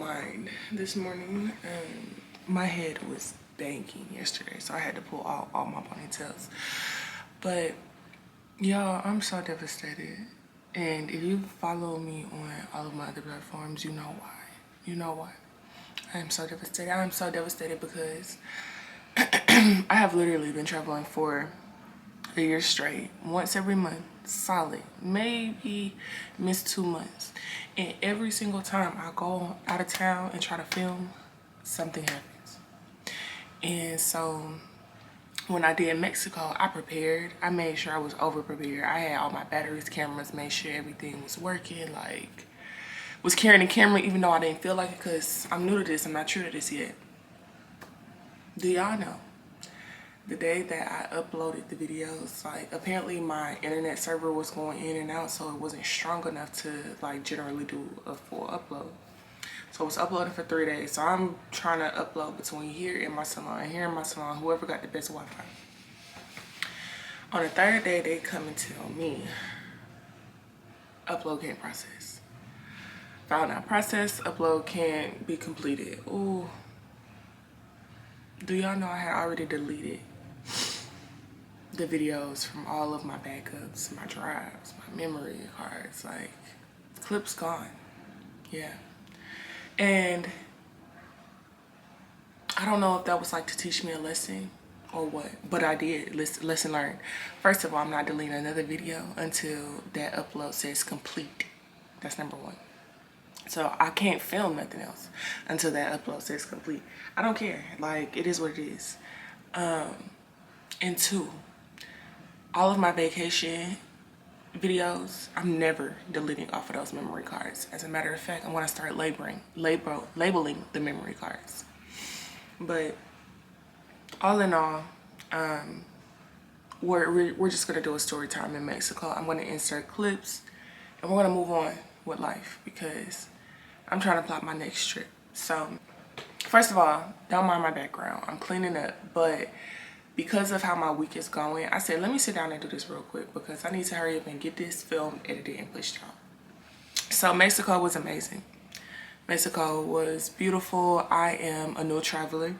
mind. This morning, my head was banging yesterday, so I had to pull out all my ponytails. But y'all, I'm so devastated. And if you follow me on all of my other platforms, you know why. You know why. I am so devastated. I am so devastated because I have literally been traveling for a year straight, once every month, solid, maybe miss 2 months. And every single time I go out of town and try to film, something happens. And so when I did Mexico, I prepared. I made sure I was over prepared. I had all my batteries, cameras, made sure everything was working, like was carrying the camera even though I didn't feel like it because I'm new to this, I'm not true to this yet. Do y'all know? The day that I uploaded the videos, like apparently my internet server was going in and out, so it wasn't strong enough to like generally do a full upload. So I was uploading for 3 days. So I'm trying to upload between here and my salon, here and my salon, whoever got the best Wi-Fi. On the 3rd day, they come and tell me upload can't process. Found out process, upload can't be completed. Ooh. Do y'all know I had already deleted the videos from all of my backups, my drives, my memory cards, like clips gone. Yeah. And I don't know if that was like to teach me a lesson or what, but I did. Lesson learned. First of all, I'm not deleting another video until that upload says complete. That's number 1. So I can't film nothing else until that upload says complete. I don't care. Like, it is what it is. And 2, all of my vacation videos, I'm never deleting off of those memory cards. As a matter of fact, I want to start labeling the memory cards. But all in all, we're just gonna do a story time in Mexico. I'm gonna insert clips, and we're gonna move on with life because I'm trying to plot my next trip. So, first of all, don't mind my background. I'm cleaning up, but because of how my week is going, I said, let me sit down and do this real quick because I need to hurry up and get this film edited and pushed out. So Mexico was amazing. Mexico was beautiful. I am a new traveler.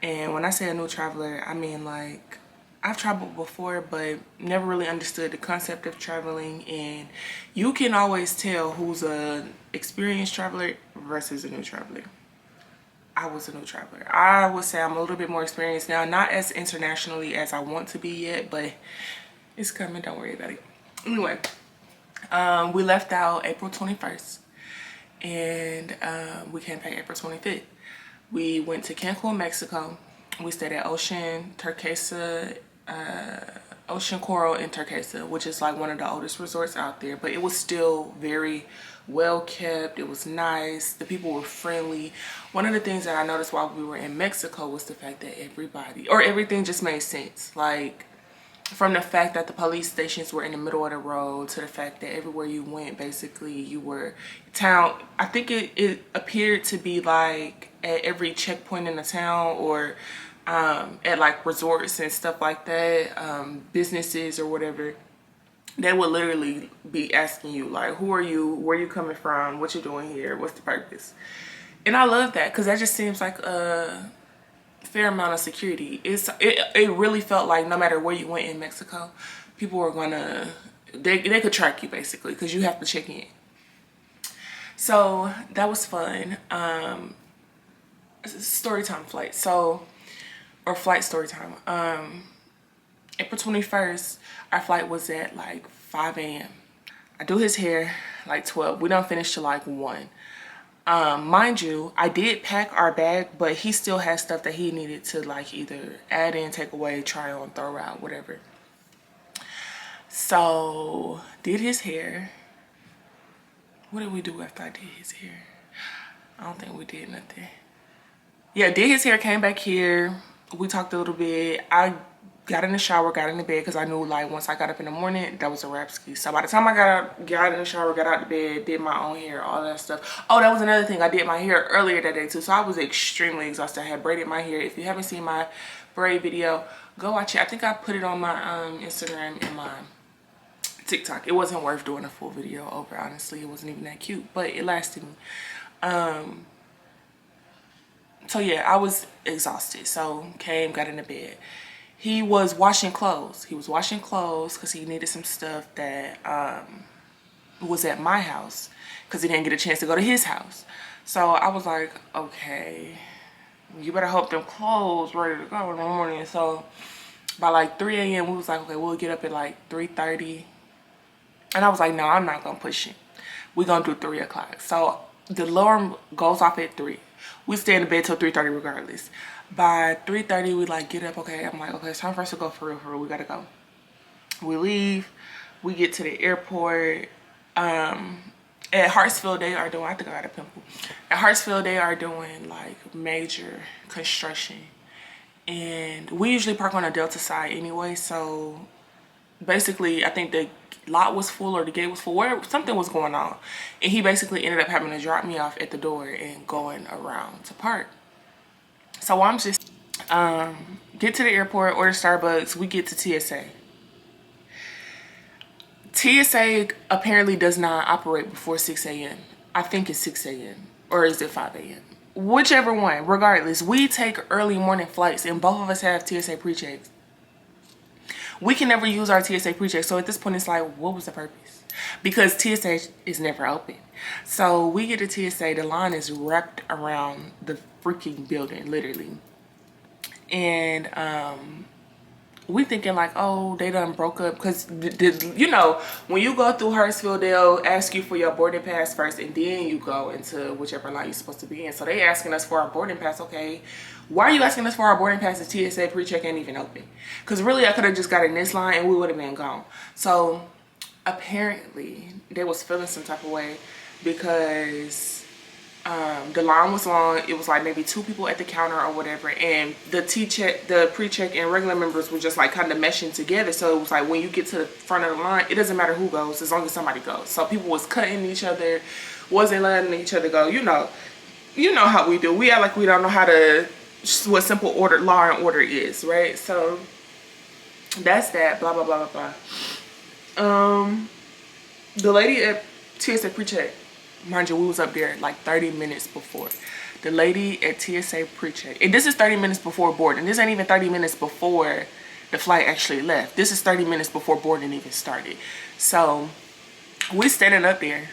And when I say a new traveler, I mean like I've traveled before, but never really understood the concept of traveling. And you can always tell who's an experienced traveler versus a new traveler. I was a new traveler. I would say I'm a little bit more experienced now, not as internationally as I want to be yet, but it's coming, don't worry about it. Anyway, we left out April 21st and we came back April 25th. We went to Cancun, Mexico. We stayed at Ocean Coral in Turquesa, which is like one of the oldest resorts out there, but it was still very well kept. It was nice. The people were friendly. One of the things that I noticed while we were in Mexico was the fact that everything just made sense. Like from the fact that the police stations were in the middle of the road to the fact that everywhere you went, basically you were town. I think it appeared to be like at every checkpoint in the town or at like resorts and stuff like that, businesses or whatever, they would literally be asking you like, who are you, where you coming from, what you doing here, what's the purpose? And I love that because that just seems like a fair amount of security. It really felt like no matter where you went in Mexico, people were gonna, they could track you basically because you have to check in. So that was fun. Story time flight. Or flight story time. April 21st, our flight was at like 5 a.m. I do his hair like 12. We don't finish till like 1. Mind you, I did pack our bag, but he still had stuff that he needed to like either add in, take away, try on, throw out, whatever. So did his hair. What did we do after I did his hair? I don't think we did nothing. Yeah, did his hair, came back here. We talked a little bit. I got in the shower, got in the bed because I knew like once I got up in the morning, that was a wrap ski. So by the time I got in the shower, got out the bed, did my own hair, all that stuff. Oh, that was another thing. I did my hair earlier that day too. So I was extremely exhausted. I had braided my hair. If you haven't seen my braid video, go watch it. I think I put it on my Instagram and my TikTok. It wasn't worth doing a full video over, honestly. It wasn't even that cute, but it lasted me. So yeah, I was exhausted. So came, got in the bed. He was washing clothes. He was washing clothes because he needed some stuff that was at my house because he didn't get a chance to go to his house. So I was like, okay, you better hope them clothes ready to go in the morning. So by like 3 a.m. we was like, okay, we'll get up at like 3:30. And I was like, no, I'm not gonna push it. We're gonna do 3 o'clock. So the alarm goes off at 3. We stay in the bed till 3:30 regardless. By 3:30 we like get up, okay. I'm like, okay, it's time for us to go for real, we gotta go. We leave, we get to the airport. At Hartsfield they are doing, I think I got a pimple. At Hartsfield they are doing like major construction. And we usually park on the Delta side anyway, so basically I think the lot was full or the gate was full, where something was going on, and he basically ended up having to drop me off at the door and going around to park. So I'm just get to the airport, order Starbucks, we get to TSA. TSA apparently does not operate before 6 a.m. I think it's 6 a.m. or is it 5 a.m. Whichever one, regardless, we take early morning flights and both of us have TSA pre-checks. We can never use our TSA pre-check. So at this point, it's like, what was the purpose? Because TSA is never open. So we get to TSA, the line is wrapped around the freaking building, literally. And we thinking like, oh, they done broke up. Because, you know, when you go through Hartsfield, they'll ask you for your boarding pass first. And then you go into whichever line you're supposed to be in. So they asking us for our boarding pass. Okay, why are you asking us for our boarding pass if TSA pre-check ain't even open? Because really, I could have just got in this line and we would have been gone. So apparently, they was feeling some type of way because the line was long. It was like maybe 2 people at the counter or whatever, and the pre-check and regular members were just like kind of meshing together. So it was like when you get to the front of the line, it doesn't matter who goes as long as somebody goes. So people was cutting each other, wasn't letting each other go. You know how we do. We act like we don't know how to what simple order, law and order is, right? So that's that. Blah blah blah blah blah. The lady at TSA pre-check, mind you, we was up there like 30 minutes before. The lady at TSA pre-check, and this is 30 minutes before boarding. This ain't even 30 minutes before the flight actually left. This is 30 minutes before boarding even started. So we standing up there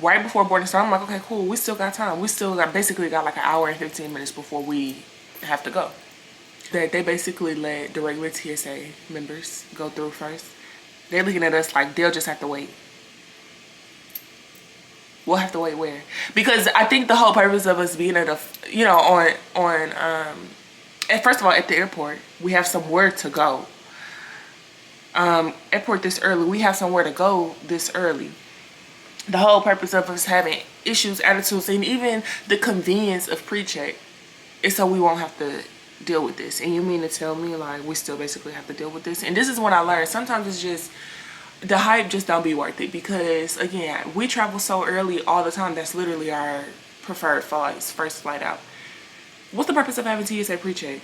right before boarding started. I'm like, okay, cool, we still got time. We still got basically got like an hour and 15 minutes before we have to go. That they basically let the regular TSA members go through first. They're looking at us like they'll just have to wait. We'll have to wait where? Because I think the whole purpose of us being at a, you know, first of all, at the airport, we have somewhere to go. Airport this early, we have somewhere to go this early. The whole purpose of us having issues, attitudes, and even the convenience of pre-check is so we won't have to deal with this. And you mean to tell me like we still basically have to deal with this? And this is what I learned. Sometimes it's just the hype just don't be worth it, because again, we travel so early all the time. That's literally our preferred flights, first flight out. What's the purpose of having TSA pre-check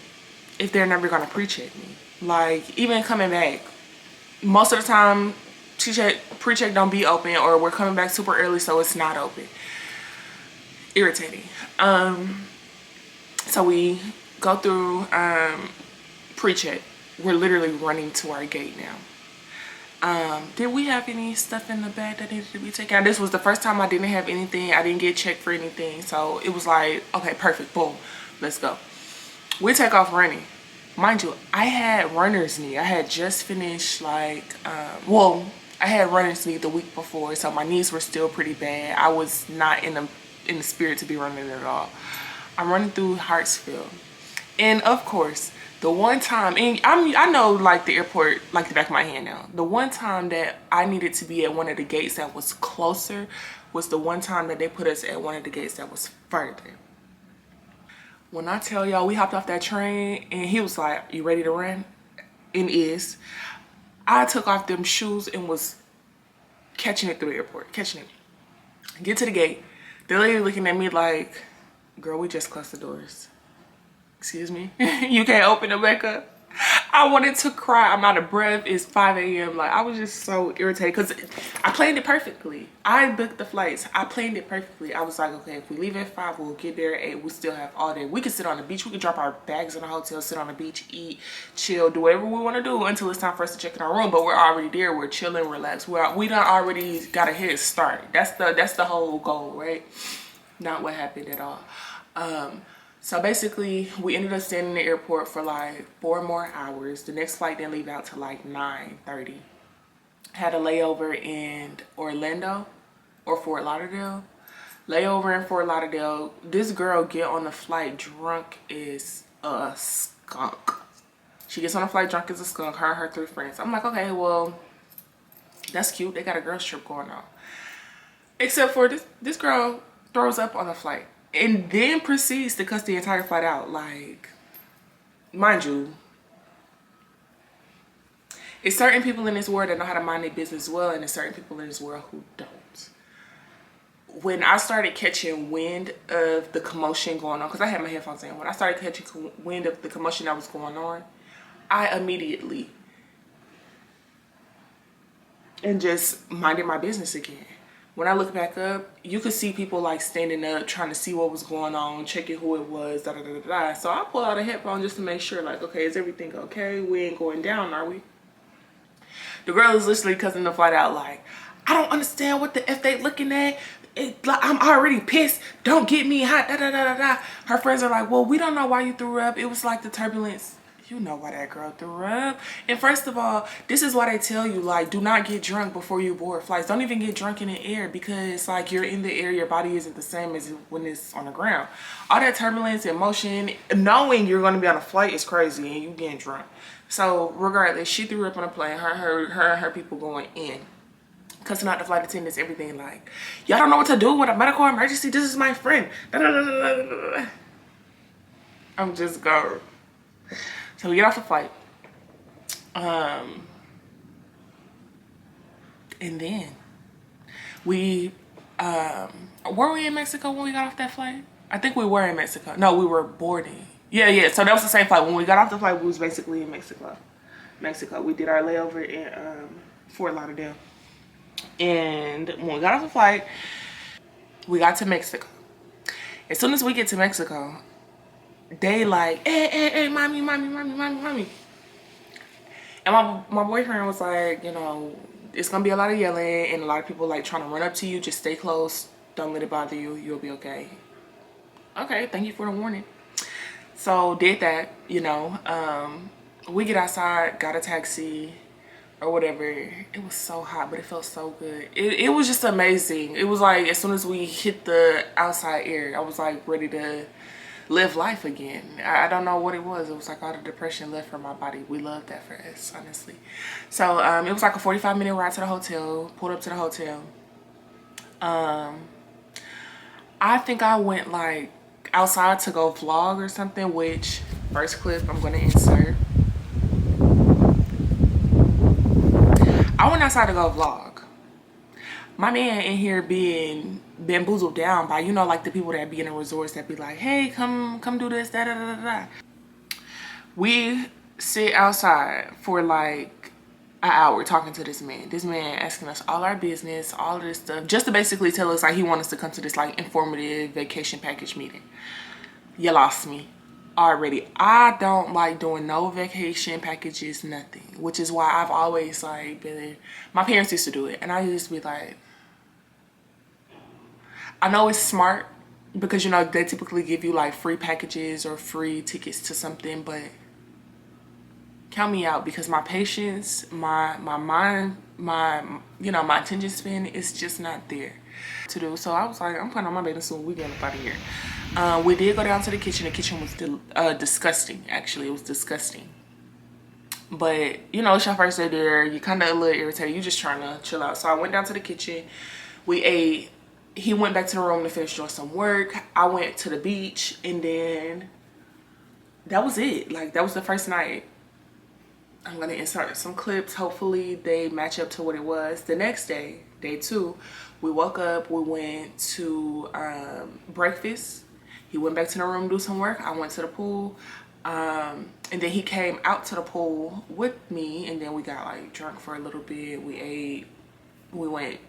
if they're never gonna pre-check me? Like, even coming back, most of the time pre-check don't be open, or we're coming back super early so it's not open. Irritating. So we go through pre-check. We're literally running to our gate now. Did we have any stuff in the bag that needed to be taken out? This was the first time I didn't have anything. I didn't get checked for anything. So it was like, okay, perfect, boom, let's go. We take off running. Mind you, I had runner's knee. I had just finished like, I had runner's knee the week before, so my knees were still pretty bad. I was not in the spirit to be running at all. I'm running through Hartsfield. And of course, the one time, and I know like the airport like the back of my hand now. The one time that I needed to be at one of the gates that was closer was the one time that they put us at one of the gates that was further. When I tell y'all, we hopped off that train and he was like, you ready to run? And is. I took off them shoes and was catching it through the airport, catching it. Get to the gate. The lady looking at me like, girl, we just closed the doors. Excuse me? You can't open them back up? I wanted to cry. I'm out of breath. It's 5 a.m. Like, I was just so irritated because I planned it perfectly. I booked the flights. I planned it perfectly. I was like, okay, if we leave at 5, we'll get there at 8. We still have all day. We can sit on the beach. We can drop our bags in the hotel, sit on the beach, eat, chill, do whatever we want to do until it's time for us to check in our room. But we're already there. We're chilling, relaxed. We done already got a head start. That's the whole goal, right? Not what happened at all. So basically, we ended up staying in the airport for like 4 more hours. The next flight didn't leave out till like 9:30. Had a layover in Orlando or Fort Lauderdale. Layover in Fort Lauderdale. This girl get on the flight drunk as a skunk. She gets on the flight drunk as a skunk. Her and her 3 friends. I'm like, okay, well, that's cute. They got a girls trip going on. Except for this girl throws up on the flight and then proceeds to cuss the entire flight out. Like, mind you, it's certain people in this world that know how to mind their business well, and there's certain people in this world who don't. When I started catching wind of the commotion going on, because I had my headphones in, when I started catching wind of the commotion that was going on, I immediately and just minded my business again. When I look back up, you could see people like standing up, trying to see what was going on, checking who it was, da da da da. So I pull out a headphone just to make sure, like, okay, is everything okay? We ain't going down, are we? The girl is literally cussing the flight out like, I don't understand what the F they looking at. Like, I'm already pissed. Don't get me hot, da da da da da. Her friends are like, well, we don't know why you threw up. It was like the turbulence. You know why that girl threw up. And first of all, this is why they tell you, like, do not get drunk before you board flights. Don't even get drunk in the air, because like you're in the air, your body isn't the same as when it's on the ground. All that turbulence and motion, knowing you're going to be on a flight is crazy, and you getting drunk. So regardless, she threw up on a plane. Her and her people going in, cussing out the flight attendants, everything, like, y'all don't know what to do with a medical emergency. This is my friend. Da, da, da, da, da, da. I'm just going. So we get off the flight. And then we, were we in Mexico when we got off that flight? I think we were in Mexico. No, we were boarding. Yeah. So that was the same flight. When we got off the flight, we was basically in Mexico. We did our layover in Fort Lauderdale. And when we got off the flight, we got to Mexico. As soon as we get to Mexico, they like, hey, mommy. And my boyfriend was like, you know, it's gonna be a lot of yelling and a lot of people like trying to run up to you. Just stay close. Don't let it bother you. You'll be okay. Okay, thank you for the warning. So did that, you know. We get outside, got a taxi or whatever. It was so hot, but it felt so good. It was just amazing. It was like as soon as we hit the outside air, I was like ready to live life again. I don't know what it was. It was like all the depression left from my body. We loved that for us, honestly. So it was like a 45-minute ride to the hotel. Pulled up to the hotel. I think I went like outside to go vlog or something, which first clip I'm gonna insert. I went outside to go vlog. My man in here being bamboozled down by, you know, like the people that be in the resorts that be like, hey, come do this, da da da da da. We sit outside for like an hour talking to this man. This man asking us all our business, all of this stuff, just to basically tell us like he wants us to come to this like informative vacation package meeting. You lost me already. I don't like doing no vacation packages, nothing, which is why I've always like been, my parents used to do it, and I used to be like, I know it's smart because, you know, they typically give you like free packages or free tickets to something, but count me out, because my patience, my mind, you know, my attention span is just not there to do. So I was like, I'm putting on my bathing suit. We getting up out of here. We did go down to the kitchen. The kitchen was disgusting. Actually, it was disgusting. But you know, it's your first day there. You kind of a little irritated. You just trying to chill out. So I went down to the kitchen. We ate. He went back to the room to finish doing some work. I went to the beach, and then that was it. Like, that was the first night. I'm gonna insert some clips. Hopefully they match up to what it was. The next day, day 2, we woke up. We went to breakfast. He went back to the room to do some work. I went to the pool. And then he came out to the pool with me, and then we got like drunk for a little bit. We ate, we went,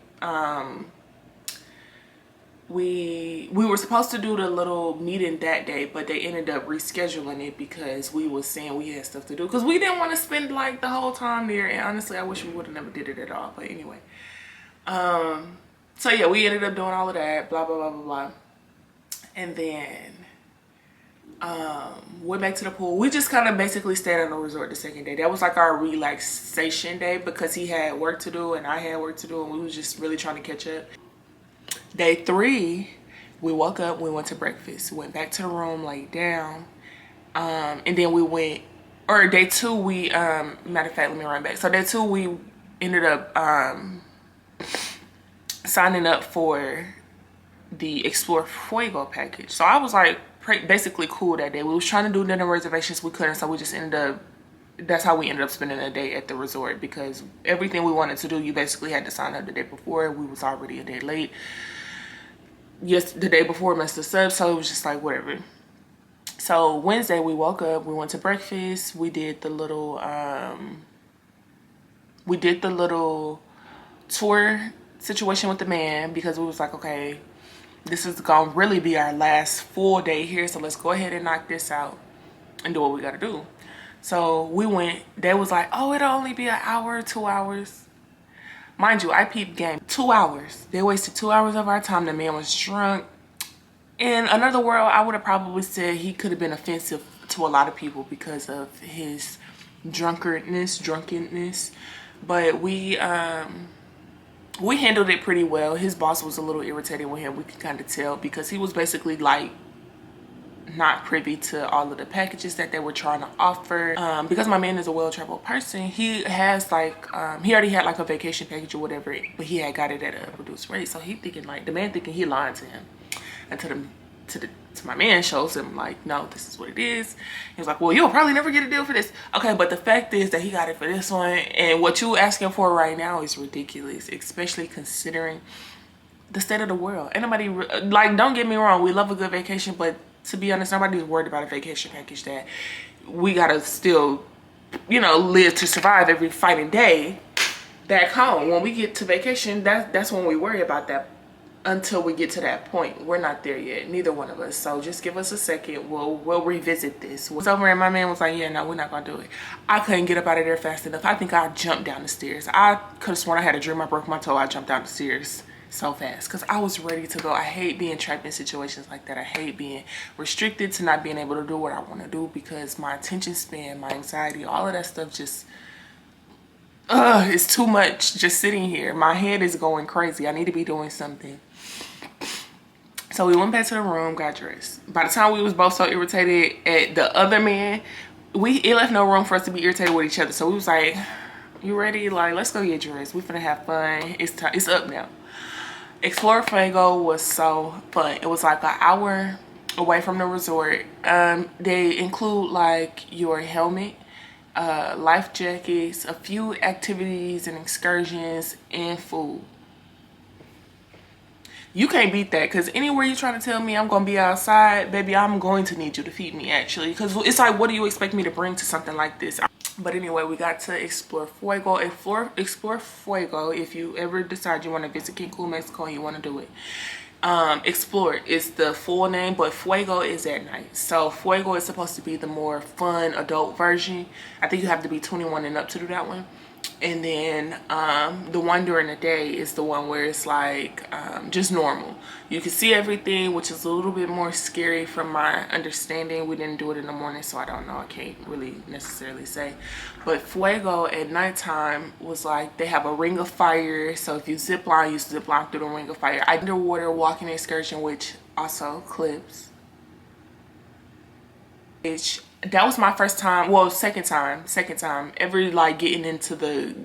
we were supposed to do the little meeting that day, but they ended up rescheduling it because we was saying we had stuff to do, because we didn't want to spend like the whole time there. And honestly, I wish we would have never did it at all. But anyway, so yeah, we ended up doing all of that, blah blah blah blah blah. And then went back to the pool. We just kind of basically stayed on the resort the second day. That was like our relaxation day, because he had work to do and I had work to do, and we was just really trying to catch up. Day 3, we woke up, we went to breakfast, went back to the room, laid down, and then we went, or day 2 we matter of fact, let me run back. So day 2 we ended up signing up for the Explore Fuego package. So I was like basically cool that day. We was trying to do dinner reservations, we couldn't, so we just ended up, that's how we ended up spending a day at the resort, because everything we wanted to do, you basically had to sign up the day before. We was already a day late. Yes, the day before messed us up, so it was just like whatever. So Wednesday we woke up, we went to breakfast, we did the little tour situation with the man, because we was like, okay, this is gonna really be our last full day here, so let's go ahead and knock this out and do what we gotta do. So we went. They was like, oh, it'll only be an hour, 2 hours. Mind you, I peeped game. 2 hours. They wasted 2 hours of our time. The man was drunk. In another world, I would have probably said he could have been offensive to a lot of people because of his drunkenness. But we handled it pretty well. His boss was a little irritated with him. We could kind of tell, because he was basically like not privy to all of the packages that they were trying to offer. Because my man is a well-traveled person, he has like he already had like a vacation package or whatever, but he had got it at a reduced rate. So he thinking, like, the man thinking he lied to him, and to my man shows him like, no, this is what it is. He was like, well, you'll probably never get a deal for this. Okay, but the fact is that he got it for this one, and what you asking for right now is ridiculous, especially considering the state of the world. Ain't nobody, like, don't get me wrong, we love a good vacation, but to be honest, nobody's worried about a vacation package that we gotta still, you know, live to survive every fighting day back home. When we get to vacation, that's when we worry about that. Until we get to that point, we're not there yet, neither one of us. So just give us a second, we'll revisit this. It's over, and my man was like, yeah, no, we're not gonna do it. I couldn't get up out of there fast enough. I think I jumped down the stairs. I could have sworn I had a dream I broke my toe. I jumped down the stairs so fast because I was ready to go. I hate being trapped in situations like that. I hate being restricted to not being able to do what I want to do, because my attention span, my anxiety, all of that stuff just it's too much just sitting here. My head is going crazy. I need to be doing something. So we went back to the room, got dressed. By the time we was both so irritated at the other man, it left no room for us to be irritated with each other. So we was like, you ready? Like, let's go get dressed. We finna have fun. It's up now. Explore Fuego was so fun. It was like an hour away from the resort. They include like your helmet, life jackets, a few activities and excursions, and food. You can't beat that, because anywhere you're trying to tell me I'm gonna be outside, baby, I'm going to need you to feed me, actually, because it's like, what do you expect me to bring to something like this? But anyway, we got to Explore Fuego. Explore Fuego, if you ever decide you want to visit Cancun, Mexico, and you want to do it. Explore is the full name, but Fuego is at night. So Fuego is supposed to be the more fun adult version. I think you have to be 21 and up to do that one. And then the one during the day is the one where it's like just normal. You can see everything, which is a little bit more scary from my understanding. We didn't do it in the morning, so I don't know. I can't really necessarily say. But Fuego at nighttime was like, they have a ring of fire. So if you zip line, you zip line through the ring of fire. Underwater walking excursion, which also clips. That was my first time, well, second time ever like getting into the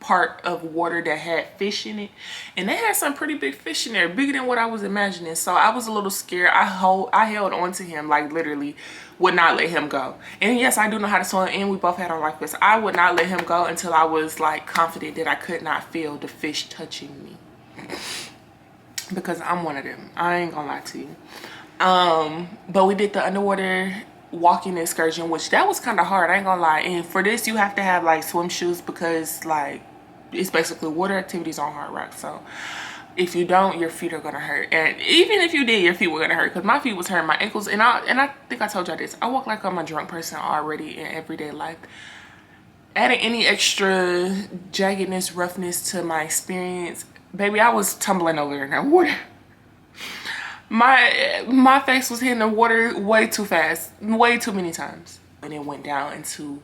part of water that had fish in it, and they had some pretty big fish in there, bigger than what I was imagining. So I was a little scared. I held on to him, like literally would not let him go. And yes, I do know how to swim, and we both had on life vests. I would not let him go until I was like confident that I could not feel the fish touching me, because I'm one of them. I ain't gonna lie to you. But we did the underwater walking excursion, which that was kind of hard, I ain't gonna lie. And for this you have to have like swim shoes, because like it's basically water activities on hard rock. So if you don't, your feet are gonna hurt. And even if you did, your feet were gonna hurt, because my feet was hurting, my ankles. And I think I told y'all this, I walk like I'm a drunk person already in everyday life. Adding any extra jaggedness, roughness to my experience, baby, I was tumbling over in that water. My face was hitting the water way too fast, way too many times. And it went down into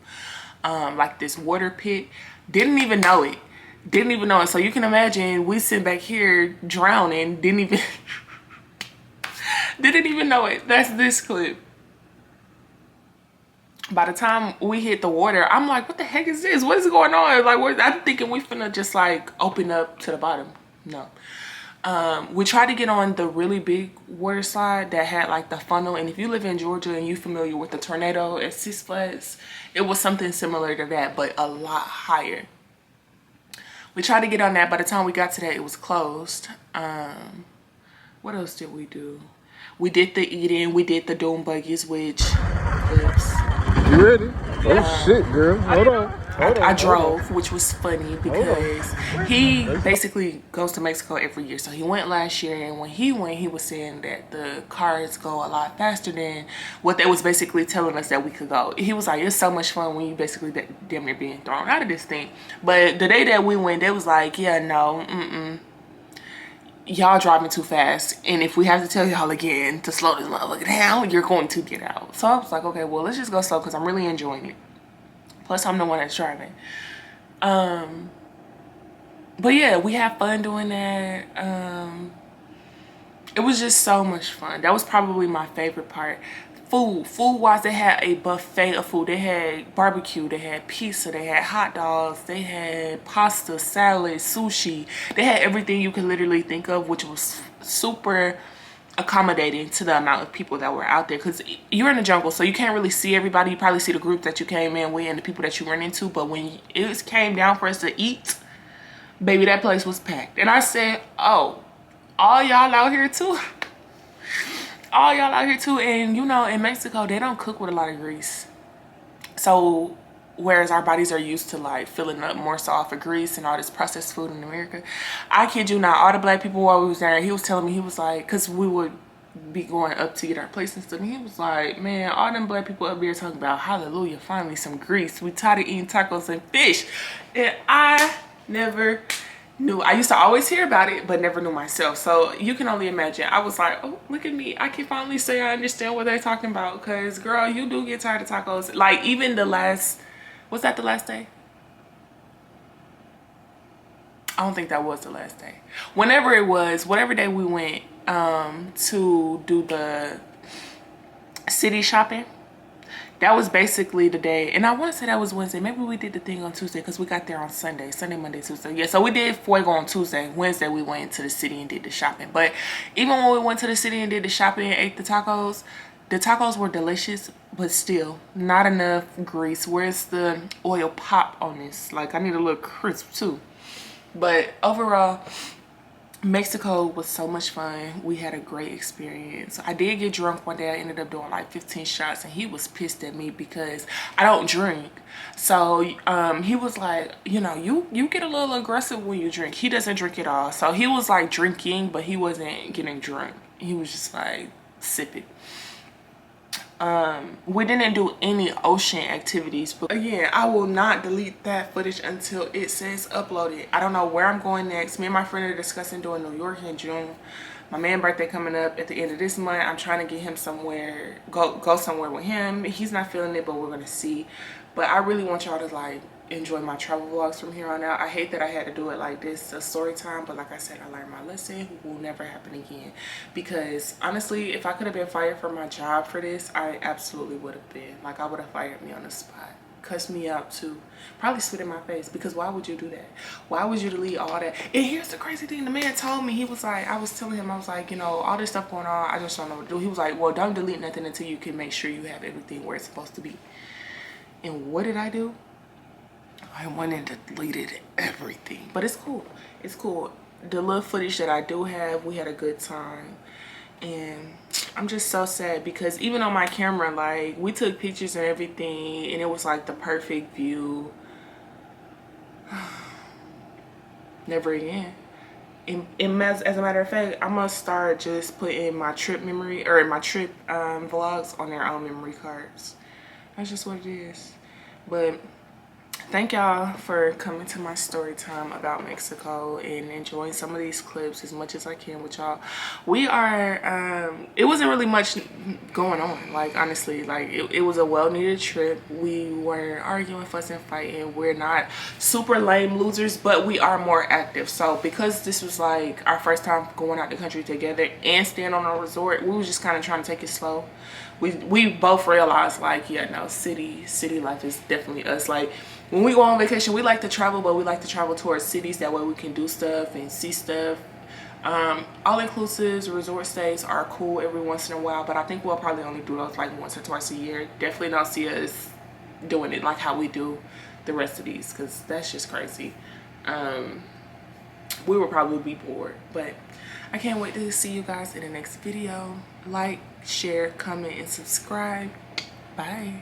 like this water pit. Didn't even know it. So you can imagine we sitting back here drowning, didn't even know it. That's this clip. By the time we hit the water, I'm like, what the heck is this? What is going on? Like, I'm thinking we finna just like open up to the bottom. No. We tried to get on the really big water slide that had like the funnel. And if you live in Georgia and you're familiar with the tornado at Six Flags, it was something similar to that, but a lot higher. We tried to get on that. By the time we got to that, it was closed. What else did we do? We did the eating. We did the doom buggies, which flips. You ready? Oh shit, girl. Hold on. I drove, which was funny because he basically goes to Mexico every year. So he went last year, and when he went, he was saying that the cars go a lot faster than what they was basically telling us that we could go. He was like, it's so much fun when you basically damn near being thrown out of this thing. But the day that we went, they was like, yeah, no, y'all driving too fast, and if we have to tell y'all again to slow this motherfucker down, you're going to get out. So I was like, okay, well, let's just go slow, because I'm really enjoying it. Plus, I'm the one that's driving. But yeah, we had fun doing that. It was just so much fun. That was probably my favorite part. Food-wise, they had a buffet of food. They had barbecue, they had pizza, they had hot dogs, they had pasta, salad, sushi. They had everything you could literally think of, which was super accommodating to the amount of people that were out there, because you're in the jungle, so you can't really see everybody. You probably see the group that you came in with and the people that you run into, but when it came down for us to eat, baby, that place was packed. And I said, oh, all y'all out here too? All y'all out here too? And you know, in Mexico, they don't cook with a lot of grease. So whereas our bodies are used to like filling up more so off of grease and all this processed food in America, I kid you not, all the black people while we was there, he was telling me, he was like, because we would be going up to get our place and stuff, and he was like, man, all them black people up here talking about, hallelujah, finally some grease. We tired of eating tacos and fish. And I never knew. I used to always hear about it, but never knew myself. So you can only imagine. I was like, oh, look at me, I can finally say I understand what they're talking about, because girl, you do get tired of tacos. Like even the last, was that the last day? I don't think that was the last day. Whenever it was, whatever day we went to do the city shopping, that was basically the day. And I want to say that was Wednesday. Maybe we did the thing on Tuesday, because we got there on Sunday, Monday, Tuesday. Yeah, so we did Fuego on Tuesday. Wednesday we went to the city and did the shopping. But even when we went to the city and did the shopping and ate the tacos were delicious, but still not enough grease. Where's the oil pop on this? Like, I need a little crisp too. But overall, Mexico was so much fun. We had a great experience. I did get drunk one day. I ended up doing like 15 shots, and he was pissed at me because I don't drink. So he was like, you know, you get a little aggressive when you drink. He doesn't drink at all. So he was like drinking, but he wasn't getting drunk. He was just like sipping. We didn't do any ocean activities, but again, I will not delete that footage until it says uploaded. I don't know where I'm going next. Me and my friend are discussing doing New York in June. My man's birthday coming up at the end of this month. I'm trying to get him somewhere, go somewhere with him. He's not feeling it, but we're gonna see. But I really want y'all to like enjoy my travel vlogs from here on out. I hate that I had to do it like this, a story time, but like I said, I learned my lesson. It will never happen again, because honestly, if I could have been fired from my job for this, I absolutely would have been. Like, I would have fired me on the spot, cussed me out too, probably spit in my face, because why would you do that? Why would you delete all that? And here's the crazy thing, the man told me, he was like, I was telling him, I was like, you know, all this stuff going on, I just don't know what to do. He was like, well, don't delete nothing until you can make sure you have everything where it's supposed to be. And what did I do? I went and deleted everything. But it's cool. It's cool. The little footage that I do have, we had a good time. And I'm just so sad because even on my camera, like, we took pictures and everything and it was like the perfect view. Never again. And as a matter of fact, I'm gonna start just putting my trip memory or my trip vlogs on their own memory cards. That's just what it is. But thank y'all for coming to my story time about Mexico and enjoying some of these clips as much as I can with y'all. We are, it wasn't really much going on, like, honestly. Like, it was a well-needed trip. We weren't arguing, fussing, fighting. We're not super lame losers, but we are more active. So because this was like our first time going out the country together and staying on a resort, we was just kind of trying to take it slow. We both realized, like, yeah, no, city life is definitely us. Like, when we go on vacation, we like to travel, but we like to travel towards cities. That way we can do stuff and see stuff. All-inclusives, resort stays are cool every once in a while, but I think we'll probably only do those like once or twice a year. Definitely don't see us doing it like how we do the rest of these, because that's just crazy. We will probably be bored, but I can't wait to see you guys in the next video. Like, share, comment, and subscribe. Bye.